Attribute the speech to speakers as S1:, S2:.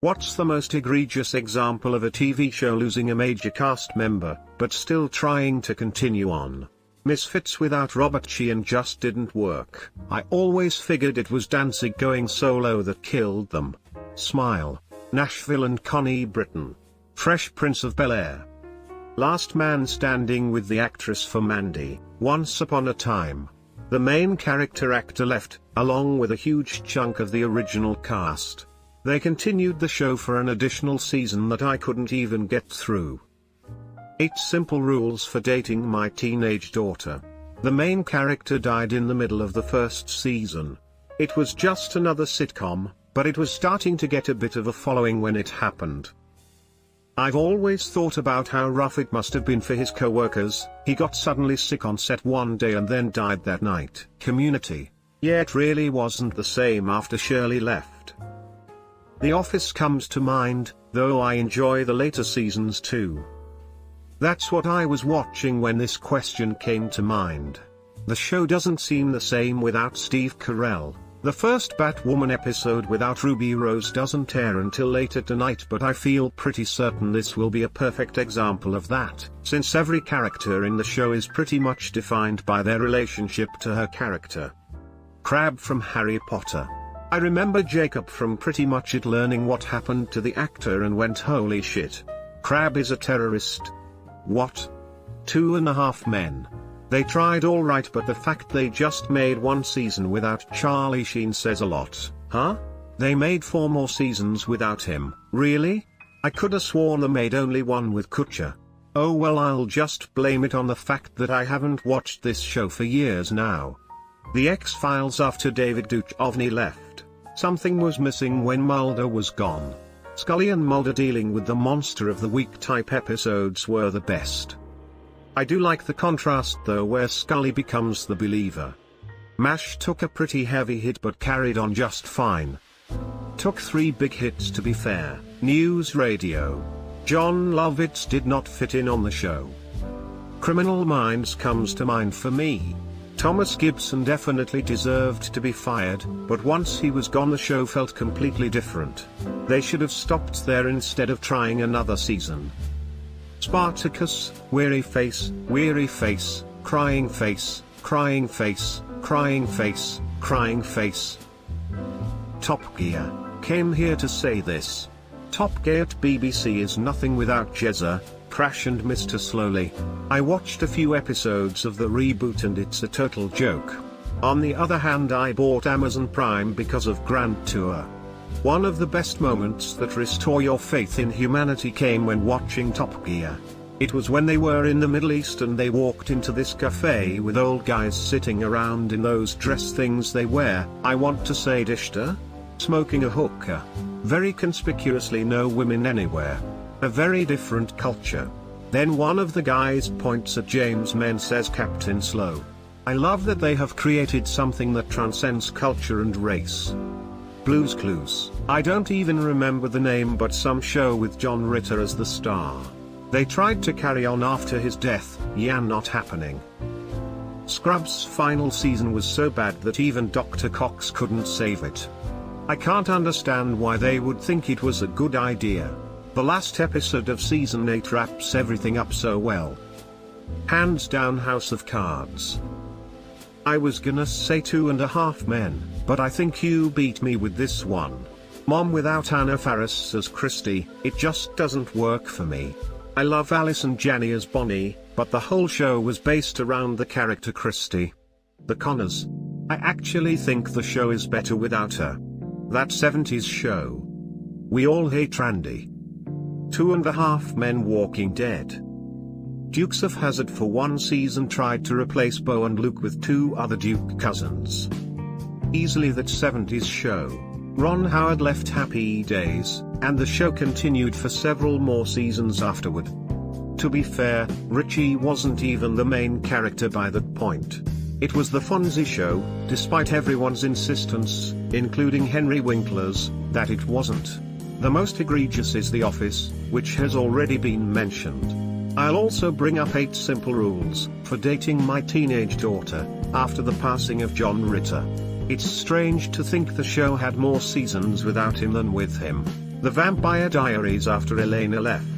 S1: What's the most egregious example of a TV show losing a major cast member, but still trying to continue on? Misfits without Robert Sheehan just didn't work. I always figured it was Danzig going solo that killed them. Smile. Nashville and Connie Britton. Fresh Prince of Bel-Air. Last Man Standing with the actress for Mandy. Once Upon a Time. The main character actor left, along with a huge chunk of the original cast. They continued the show for an additional season that I couldn't even get through. 8 Simple Rules for Dating My Teenage Daughter. The main character died in the middle of the first season. It was just another sitcom, but it was starting to get a bit of a following when it happened. I've always thought about how rough it must have been for his co-workers. He got suddenly sick on set one day and then died that night. Community. Yeah, it really wasn't the same after Shirley left. The Office comes to mind, though I enjoy the later seasons too. That's what I was watching when this question came to mind. The show doesn't seem the same without Steve Carell. The first Batwoman episode without Ruby Rose doesn't air until later tonight, but I feel pretty certain this will be a perfect example of that, since every character in the show is pretty much defined by their relationship to her character. Crabbe from Harry Potter. I remember Jacob from pretty much it learning what happened to the actor and went holy shit. Crabbe is a terrorist. What? 2.5 Men. They tried alright, but the fact they just made one season without Charlie Sheen says a lot. Huh? They made 4 more seasons without him. Really? I coulda sworn they made only one with Kutcher. Oh well, I'll just blame it on the fact that I haven't watched this show for years now. The X-Files after David Duchovny left. Something was missing when Mulder was gone. Scully and Mulder dealing with the monster of the week type episodes were the best. I do like the contrast though, where Scully becomes the believer. MASH took a pretty heavy hit but carried on just fine. Took 3 big hits to be fair. News Radio. John Lovitz did not fit in on the show. Criminal Minds comes to mind for me. Thomas Gibson definitely deserved to be fired, but once he was gone the show felt completely different. They should have stopped there instead of trying another season. Spartacus, Weary Face, Crying Face, Crying Face, Crying Face, Crying Face. Top Gear. Came here to say this. Top Gear at BBC is nothing without Jezza, Crash and Mr. Slowly. I watched a few episodes of the reboot and it's a total joke. On the other hand, I bought Amazon Prime because of Grand Tour. One of the best moments that restore your faith in humanity came when watching Top Gear. It was when they were in the Middle East and they walked into this cafe with old guys sitting around in those dress things they wear, I want to say dishta? Smoking a hookah. Very conspicuously no women anywhere. A very different culture. Then one of the guys points at James and says Captain Slow. I love that they have created something that transcends culture and race. Blue's Clues. I don't even remember the name, but some show with John Ritter as the star. They tried to carry on after his death, yeah, not happening. Scrubs' final season was so bad that even Dr. Cox couldn't save it. I can't understand why they would think it was a good idea. The last episode of season 8 wraps everything up so well. Hands down House of Cards. I was gonna say 2.5 Men, but I think you beat me with this one. Mom without Anna Faris as Christy, it just doesn't work for me. I love Allison Janney as Bonnie, but the whole show was based around the character Christy. The Connors. I actually think the show is better without her. That 70s show. We All Hate Randy. 2.5 Men. Walking Dead. Dukes of Hazzard for one season tried to replace Bo and Luke with 2 other Duke cousins. Easily that 70s show. Ron Howard left Happy Days, and the show continued for several more seasons afterward. To be fair, Richie wasn't even the main character by that point. It was the Fonzie show, despite everyone's insistence, including Henry Winkler's, that it wasn't. The most egregious is The Office, which has already been mentioned. I'll also bring up 8 Simple Rules for Dating My Teenage Daughter, after the passing of John Ritter. It's strange to think the show had more seasons without him than with him. The Vampire Diaries after Elena left.